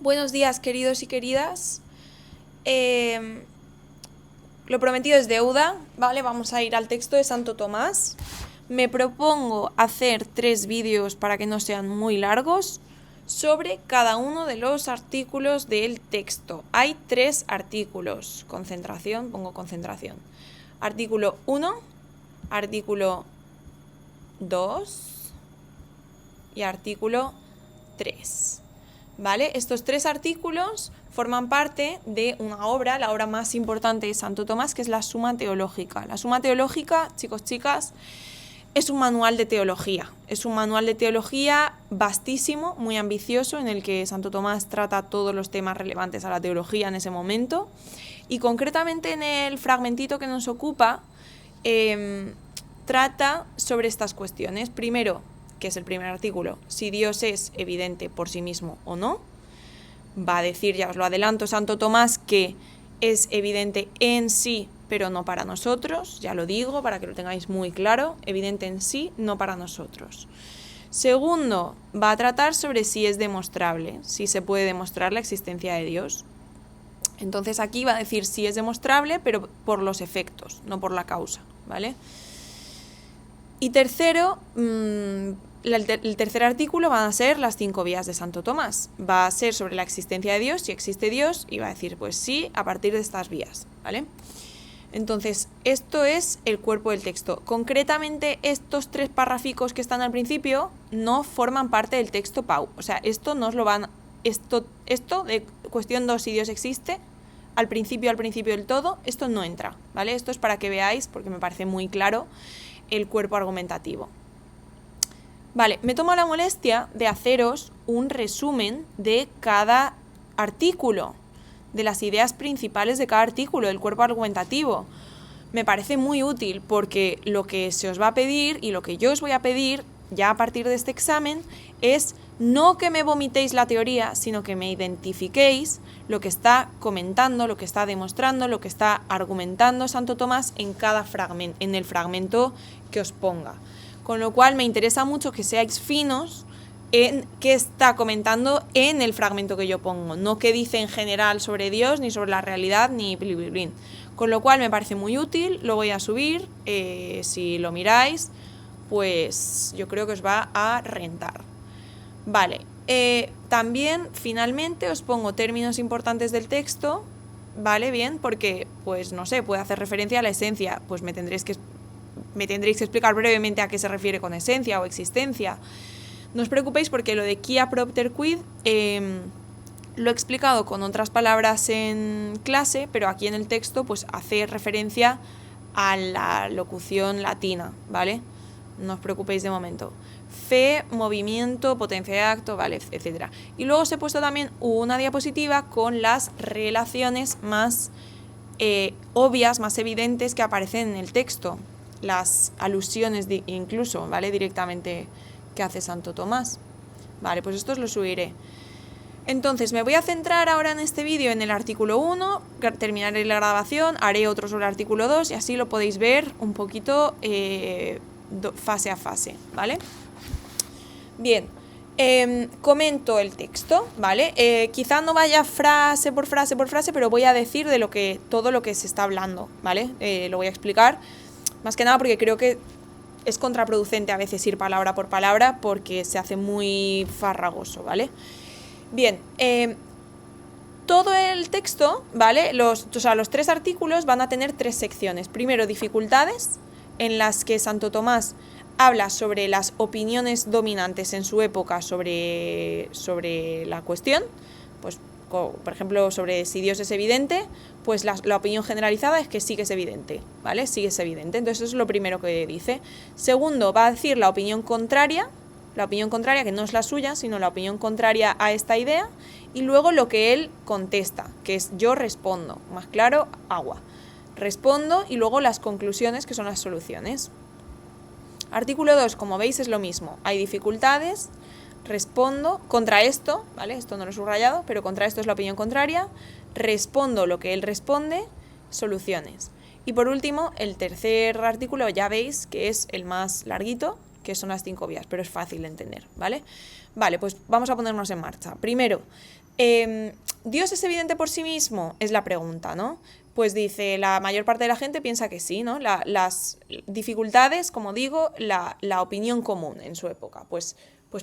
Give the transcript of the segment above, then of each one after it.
Buenos días, queridos y queridas. Lo prometido es deuda, ¿vale? Vamos a ir al texto de Santo Tomás. Me propongo hacer 3 vídeos para que no sean muy largos sobre cada uno de los artículos del texto. Hay 3 artículos. Concentración, pongo concentración. Artículo 1, artículo 2 y artículo 3. ¿Vale? Estos 3 artículos forman parte de una obra, la obra más importante de Santo Tomás, que es la Suma Teológica. La Suma Teológica, chicos, chicas, es un manual de teología. Es un manual de teología vastísimo, muy ambicioso, en el que Santo Tomás trata todos los temas relevantes a la teología en ese momento. Y concretamente en el fragmentito que nos ocupa, trata sobre estas cuestiones. Primero, que es el primer artículo, si Dios es evidente por sí mismo o no. Va a decir, ya os lo adelanto, Santo Tomás, que es evidente en sí, pero no para nosotros. Ya lo digo, para que lo tengáis muy claro, evidente en sí, no para nosotros. Segundo, va a tratar sobre si es demostrable, si se puede demostrar la existencia de Dios. Entonces aquí va a decir si es demostrable, pero por los efectos, no por la causa, ¿vale? Y tercero, el tercer artículo van a ser las 5 vías de Santo Tomás. Va a ser sobre la existencia de Dios, si existe Dios, y va a decir, pues sí, a partir de estas vías, ¿vale? Entonces, esto es el cuerpo del texto. Concretamente, estos 3 párrafos que están al principio no forman parte del texto Pau. O sea, esto nos lo van... Esto de cuestión 2, si Dios existe, al principio del todo, esto no entra, ¿vale? Esto es para que veáis, porque me parece muy claro, el cuerpo argumentativo. Vale, me tomo la molestia de haceros un resumen de cada artículo, de las ideas principales de cada artículo, del cuerpo argumentativo. Me parece muy útil porque lo que se os va a pedir y lo que yo os voy a pedir ya a partir de este examen es no que me vomitéis la teoría, sino que me identifiquéis lo que está comentando, lo que está demostrando, lo que está argumentando Santo Tomás en cada fragmento, en el fragmento que os ponga. Con lo cual me interesa mucho que seáis finos en qué está comentando en el fragmento que yo pongo, no qué dice en general sobre Dios, ni sobre la realidad, ni blin. Con lo cual me parece muy útil, lo voy a subir, si lo miráis, pues yo creo que os va a rentar. Vale, también finalmente os pongo términos importantes del texto, ¿vale? Bien, porque, pues no sé, puede hacer referencia a la esencia, pues me tendréis que explicar brevemente a qué se refiere con esencia o existencia. No os preocupéis porque lo de quia propter quid lo he explicado con otras palabras en clase, pero aquí en el texto pues hace referencia a la locución latina, ¿vale? No os preocupéis de momento. Fe, movimiento, potencia de acto, vale, etc. Y luego os he puesto también una diapositiva con las relaciones más obvias, más evidentes que aparecen en el texto. Las alusiones incluso, ¿vale? Directamente que hace Santo Tomás. Vale, pues esto os lo subiré. Entonces me voy a centrar ahora en este vídeo en el artículo 1, terminaré la grabación, haré otro sobre el artículo 2 y así lo podéis ver un poquito fase a fase, ¿vale? Bien, comento el texto, ¿vale? Quizá no vaya frase por frase, pero voy a decir de todo lo que se está hablando, ¿vale? Lo voy a explicar, más que nada porque creo que es contraproducente a veces ir palabra por palabra porque se hace muy farragoso, ¿vale? Bien, todo el texto, ¿vale? Los 3 artículos van a tener 3 secciones. Primero, dificultades, en las que Santo Tomás habla sobre las opiniones dominantes en su época sobre la cuestión, pues por ejemplo sobre si Dios es evidente, pues la opinión generalizada es que sí que es evidente, ¿vale? Sí que es evidente, entonces eso es lo primero que dice. Segundo, va a decir la opinión contraria que no es la suya, sino la opinión contraria a esta idea, y luego lo que él contesta, que es yo respondo, más claro, agua. Respondo y luego las conclusiones, que son las soluciones. Artículo 2, como veis, es lo mismo. Hay dificultades, respondo contra esto, ¿vale? Esto no lo he subrayado, pero contra esto es la opinión contraria. Respondo lo que él responde, soluciones. Y por último, el tercer artículo, ya veis que es el más larguito, que son las 5 vías, pero es fácil de entender, ¿vale? Vale, pues vamos a ponernos en marcha. Primero, ¿Dios es evidente por sí mismo? Es la pregunta, ¿no? Pues dice, la mayor parte de la gente piensa que sí, ¿no? Las dificultades, como digo, la opinión común en su época. Pues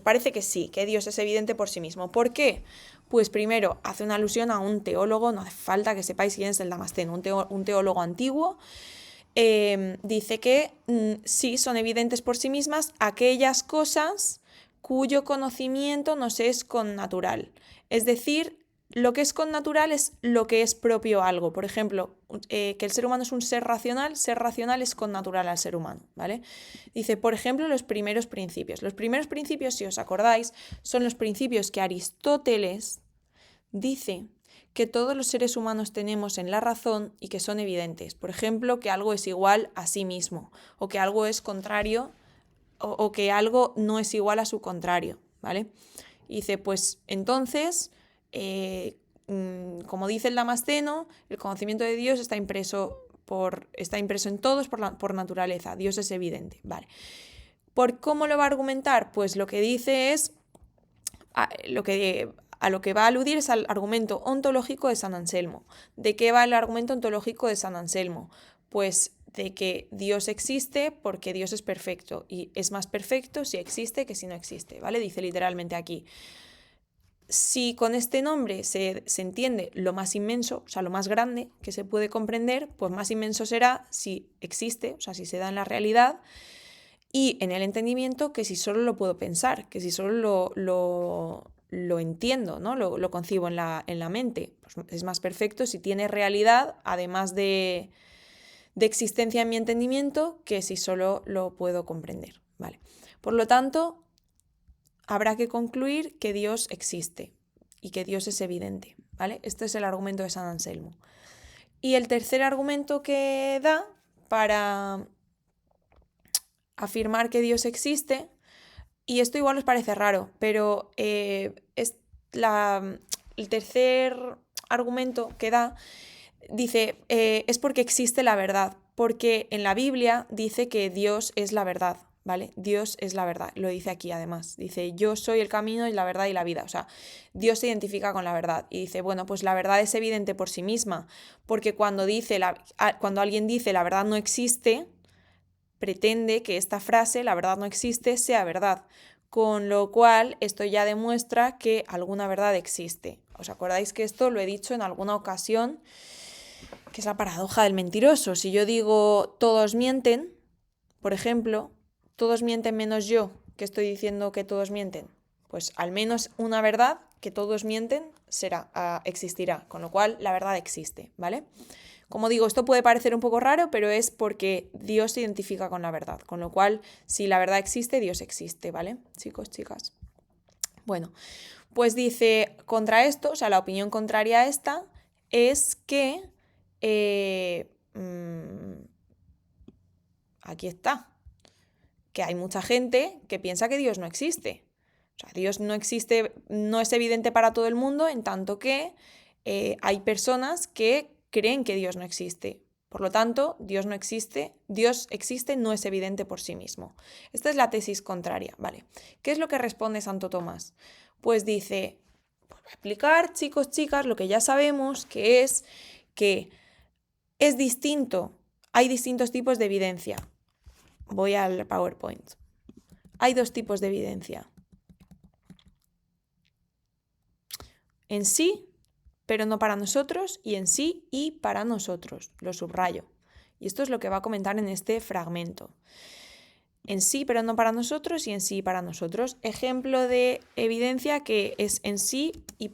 parece que sí, que Dios es evidente por sí mismo. ¿Por qué? Pues primero, hace una alusión a un teólogo, no hace falta que sepáis quién es el Damasceno, un teólogo antiguo. Dice que sí, son evidentes por sí mismas aquellas cosas cuyo conocimiento nos es connatural. Es decir, lo que es connatural es lo que es propio a algo. Por ejemplo, que el ser humano es un ser racional es connatural al ser humano, ¿vale? Dice, por ejemplo, los primeros principios. Los primeros principios, si os acordáis, son los principios que Aristóteles dice que todos los seres humanos tenemos en la razón y que son evidentes. Por ejemplo, que algo es igual a sí mismo, o que algo es contrario, o que algo no es igual a su contrario, ¿vale? Y dice, pues entonces, como dice el Damasceno, el conocimiento de Dios está impreso en todos por naturaleza. Dios es evidente, ¿vale? ¿Por cómo lo va a argumentar? Pues lo que dice es a lo que va a aludir es al argumento ontológico de San Anselmo. ¿De qué va el argumento ontológico de San Anselmo? Pues de que Dios existe porque Dios es perfecto y es más perfecto si existe que si no existe, ¿vale? Dice literalmente aquí. Si con este nombre se entiende lo más inmenso, o sea, lo más grande que se puede comprender, pues más inmenso será si existe, o sea, si se da en la realidad y en el entendimiento que si solo lo puedo pensar, que si solo lo entiendo, ¿no? Lo concibo en la mente. Pues es más perfecto si tiene realidad, además de existencia en mi entendimiento, que si solo lo puedo comprender, ¿vale? Por lo tanto, habrá que concluir que Dios existe y que Dios es evidente, ¿vale? Este es el argumento de San Anselmo. Y el tercer argumento que da para afirmar que Dios existe, y esto igual os parece raro, pero es el tercer argumento que da, dice, es porque existe la verdad, porque en la Biblia dice que Dios es la verdad, ¿vale? Dios es la verdad, lo dice aquí además, dice, yo soy el camino y la verdad y la vida, o sea, Dios se identifica con la verdad y dice, bueno, pues la verdad es evidente por sí misma, porque cuando alguien dice la verdad no existe, pretende que esta frase, la verdad no existe, sea verdad, con lo cual esto ya demuestra que alguna verdad existe. ¿Os acordáis que esto lo he dicho en alguna ocasión? Que es la paradoja del mentiroso. Si yo digo todos mienten, por ejemplo, todos mienten menos yo, que estoy diciendo que todos mienten, pues al menos una verdad que todos mienten existirá, con lo cual la verdad existe, ¿vale? Como digo, esto puede parecer un poco raro, pero es porque Dios se identifica con la verdad, con lo cual si la verdad existe, Dios existe, ¿vale? Chicos, chicas. Bueno, pues dice, contra esto, o sea, la opinión contraria a esta es que aquí está, que hay mucha gente que piensa que Dios no existe. O sea, Dios no existe, no es evidente para todo el mundo, en tanto que hay personas que creen que Dios no existe. Por lo tanto, Dios no existe, Dios existe, no es evidente por sí mismo. Esta es la tesis contraria, ¿vale? ¿Qué es lo que responde Santo Tomás? Pues dice, pues voy a explicar, chicos, chicas, lo que ya sabemos, que es distinto, hay distintos tipos de evidencia. Voy al PowerPoint. Hay dos tipos de evidencia. En sí, pero no para nosotros, y en sí y para nosotros. Lo subrayo. Y esto es lo que va a comentar en este fragmento. En sí, pero no para nosotros, y en sí y para nosotros. Ejemplo de evidencia que es en sí y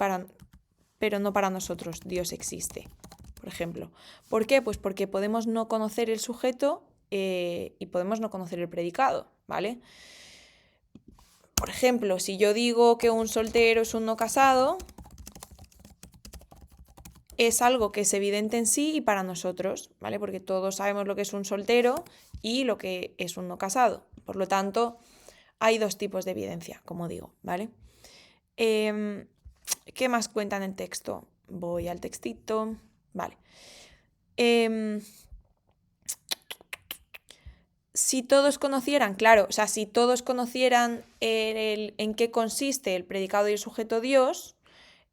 pero no para nosotros. Dios existe, por ejemplo. ¿Por qué? Pues porque podemos no conocer el sujeto y podemos no conocer el predicado, ¿vale? Por ejemplo, si yo digo que un soltero es un no casado, es algo que es evidente en sí y para nosotros, ¿vale? Porque todos sabemos lo que es un soltero y lo que es un no casado. Por lo tanto, hay dos tipos de evidencia, como digo, ¿vale? ¿Qué más cuenta en el texto? Voy al textito, vale. Si todos conocieran, claro, o sea, si todos conocieran en qué consiste el predicado y el sujeto Dios,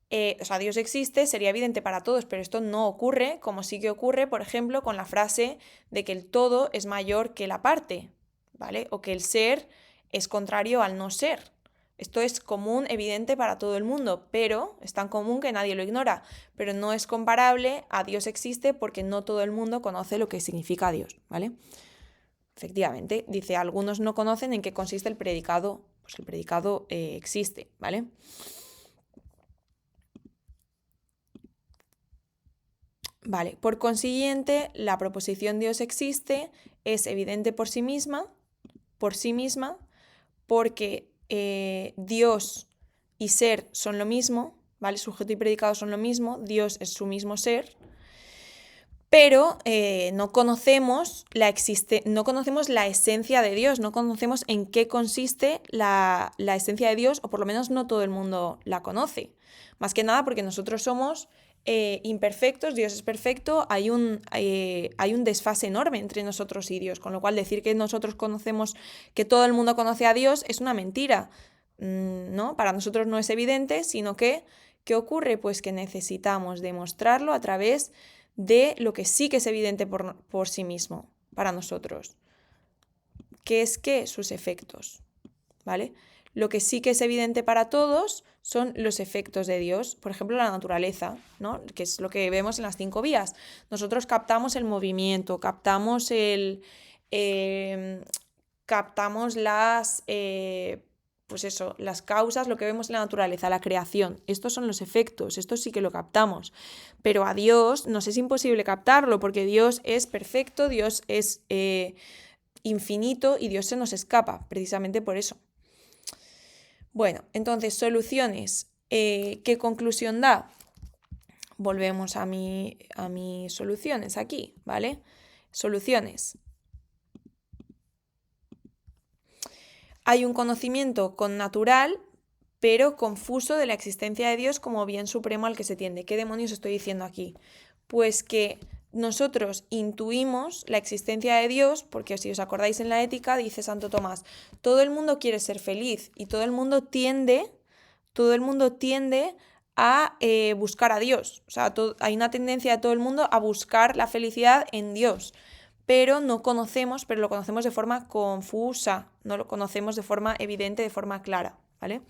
o sea, Dios existe, sería evidente para todos, pero esto no ocurre, como sí que ocurre, por ejemplo, con la frase de que el todo es mayor que la parte, ¿vale? O que el ser es contrario al no ser. Esto es común, evidente para todo el mundo, pero es tan común que nadie lo ignora. Pero no es comparable a Dios existe porque no todo el mundo conoce lo que significa Dios, ¿vale? Efectivamente, dice, algunos no conocen en qué consiste el predicado. Pues el predicado existe, ¿vale? Vale, por consiguiente, la proposición Dios existe es evidente por sí misma, porque Dios y ser son lo mismo, ¿vale? Sujeto y predicado son lo mismo, Dios es su mismo ser, pero no conocemos no conocemos la esencia de Dios, no conocemos en qué consiste la esencia de Dios, o por lo menos no todo el mundo la conoce. Más que nada porque nosotros somos imperfectos, Dios es perfecto, hay un desfase enorme entre nosotros y Dios, con lo cual decir que nosotros conocemos, que todo el mundo conoce a Dios es una mentira, ¿no? Para nosotros no es evidente, sino que, ¿qué ocurre? Pues que necesitamos demostrarlo a través de lo que sí que es evidente por sí mismo para nosotros, que es que sus efectos, ¿vale? Lo que sí que es evidente para todos son los efectos de Dios, por ejemplo, la naturaleza, ¿no? Que es lo que vemos en las 5 vías. Nosotros captamos el movimiento, captamos captamos pues eso, las causas, lo que vemos en la naturaleza, la creación. Estos son los efectos, esto sí que lo captamos. Pero a Dios nos es imposible captarlo porque Dios es perfecto, Dios es infinito y Dios se nos escapa, precisamente por eso. Bueno, entonces, soluciones. ¿Qué conclusión da? Volvemos a mis soluciones aquí, ¿vale? Soluciones. Hay un conocimiento connatural, pero confuso de la existencia de Dios como bien supremo al que se tiende. ¿Qué demonios estoy diciendo aquí? Pues que nosotros intuimos la existencia de Dios, porque si os acordáis en la Ética, dice Santo Tomás, todo el mundo quiere ser feliz y todo el mundo tiende a buscar a Dios. O sea, hay una tendencia de todo el mundo a buscar la felicidad en Dios, pero lo conocemos de forma confusa, no lo conocemos de forma evidente, de forma clara, ¿vale?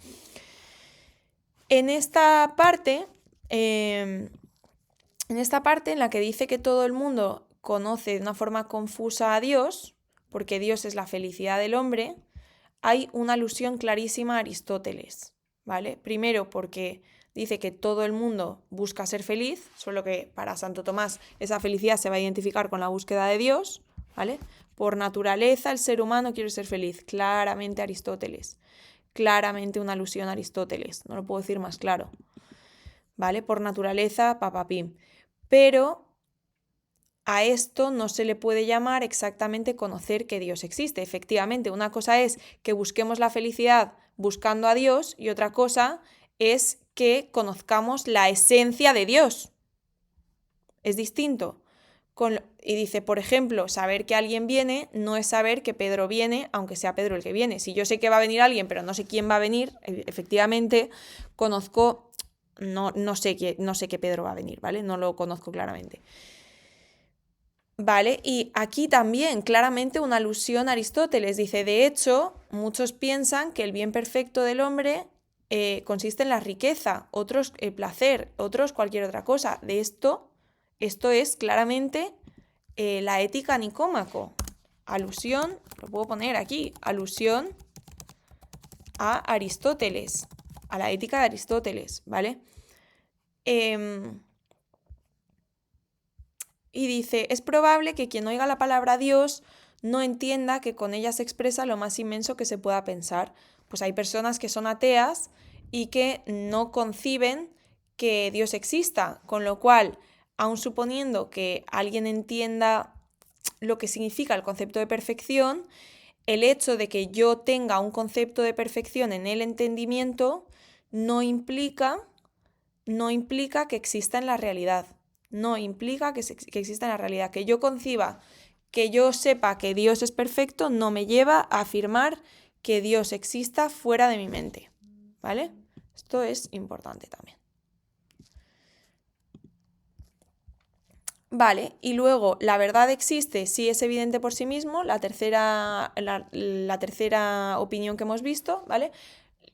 En esta parte en la que dice que todo el mundo conoce de una forma confusa a Dios, porque Dios es la felicidad del hombre, hay una alusión clarísima a Aristóteles, ¿vale? Primero porque dice que todo el mundo busca ser feliz, solo que para Santo Tomás esa felicidad se va a identificar con la búsqueda de Dios, ¿vale? Por naturaleza el ser humano quiere ser feliz, claramente Aristóteles, claramente una alusión a Aristóteles, no lo puedo decir más claro, ¿vale? Por naturaleza, papapim. Pero a esto no se le puede llamar exactamente conocer que Dios existe. Efectivamente, una cosa es que busquemos la felicidad buscando a Dios y otra cosa es que conozcamos la esencia de Dios. Es distinto. Y dice, por ejemplo, saber que alguien viene no es saber que Pedro viene, aunque sea Pedro el que viene. Si yo sé que va a venir alguien, pero no sé quién va a venir, efectivamente, conozco, no sé que Pedro va a venir, ¿vale? No lo conozco claramente. Vale, y aquí también claramente una alusión a Aristóteles. Dice, de hecho, muchos piensan que el bien perfecto del hombre consiste en la riqueza, otros el placer, otros cualquier otra cosa. Esto es claramente la ética Nicómaco. Alusión, lo puedo poner aquí, alusión a Aristóteles, a la ética de Aristóteles, ¿vale? Y dice, es probable que quien oiga la palabra Dios no entienda que con ella se expresa lo más inmenso que se pueda pensar. Pues hay personas que son ateas y que no conciben que Dios exista, con lo cual, aun suponiendo que alguien entienda lo que significa el concepto de perfección, el hecho de que yo tenga un concepto de perfección en el entendimiento no implica que exista en la realidad. No implica que exista en la realidad. Que yo conciba, que yo sepa que Dios es perfecto, no me lleva a afirmar que Dios exista fuera de mi mente. ¿Vale? Esto es importante también. Vale, y luego la verdad existe si es evidente por sí mismo, la tercera opinión que hemos visto, ¿vale?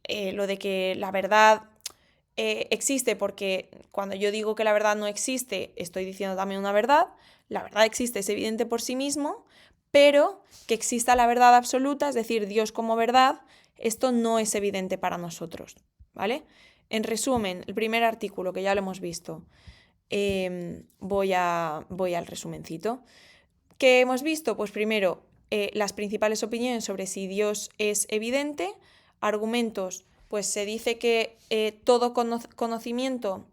Lo de que la verdad existe porque cuando yo digo que la verdad no existe, estoy diciendo también una verdad. La verdad existe, es evidente por sí mismo, pero que exista la verdad absoluta, es decir, Dios como verdad, esto no es evidente para nosotros, ¿vale? En resumen, el primer artículo que ya lo hemos visto. Voy al resumencito. ¿Qué hemos visto? Pues primero, las principales opiniones sobre si Dios es evidente, argumentos, pues se dice que todo conocimiento,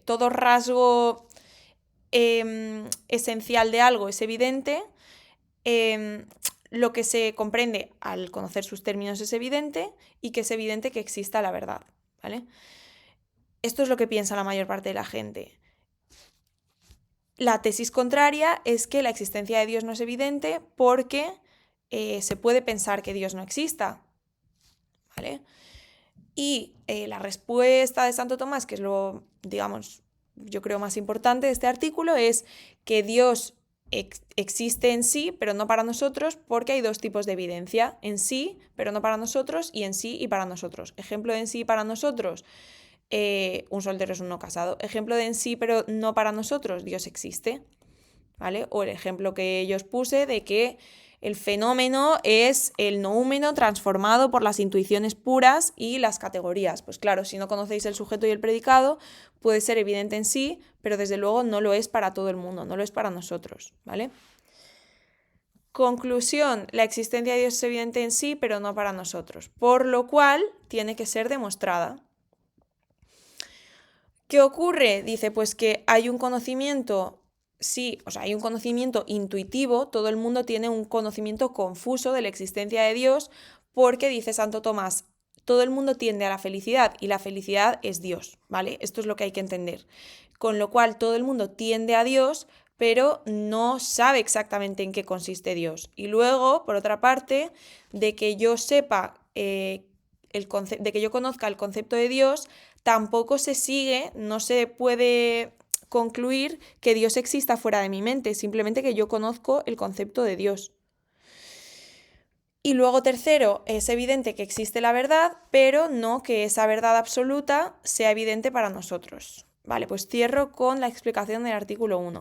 todo rasgo esencial de algo es evidente, lo que se comprende al conocer sus términos es evidente y que es evidente que exista la verdad, ¿vale? Esto es lo que piensa la mayor parte de la gente. La tesis contraria es que la existencia de Dios no es evidente porque se puede pensar que Dios no exista, ¿vale? Y la respuesta de Santo Tomás, que es lo, digamos, yo creo más importante de este artículo, es que Dios existe en sí, pero no para nosotros, porque hay dos tipos de evidencia, en sí, pero no para nosotros, y en sí y para nosotros. Ejemplo de en sí y para nosotros, un soltero es un no casado. Ejemplo de en sí, pero no para nosotros, Dios existe, ¿vale? O el ejemplo que yo os puse de que el fenómeno es el noúmeno transformado por las intuiciones puras y las categorías. Pues claro, si no conocéis el sujeto y el predicado, puede ser evidente en sí, pero desde luego no lo es para todo el mundo, no lo es para nosotros, ¿vale? Conclusión, la existencia de Dios es evidente en sí, pero no para nosotros, por lo cual tiene que ser demostrada. ¿Qué ocurre? Dice, pues que hay un conocimiento, sí, o sea, hay un conocimiento intuitivo, todo el mundo tiene un conocimiento confuso de la existencia de Dios, porque dice Santo Tomás, todo el mundo tiende a la felicidad y la felicidad es Dios, ¿vale? Esto es lo que hay que entender. Con lo cual todo el mundo tiende a Dios, pero no sabe exactamente en qué consiste Dios. Y luego, por otra parte, de que yo sepa, de que yo conozca el concepto de Dios, tampoco se sigue, no se puede concluir que Dios exista fuera de mi mente, simplemente que yo conozco el concepto de Dios. Y luego tercero, es evidente que existe la verdad, pero no que esa verdad absoluta sea evidente para nosotros. Vale, pues cierro con la explicación del artículo 1.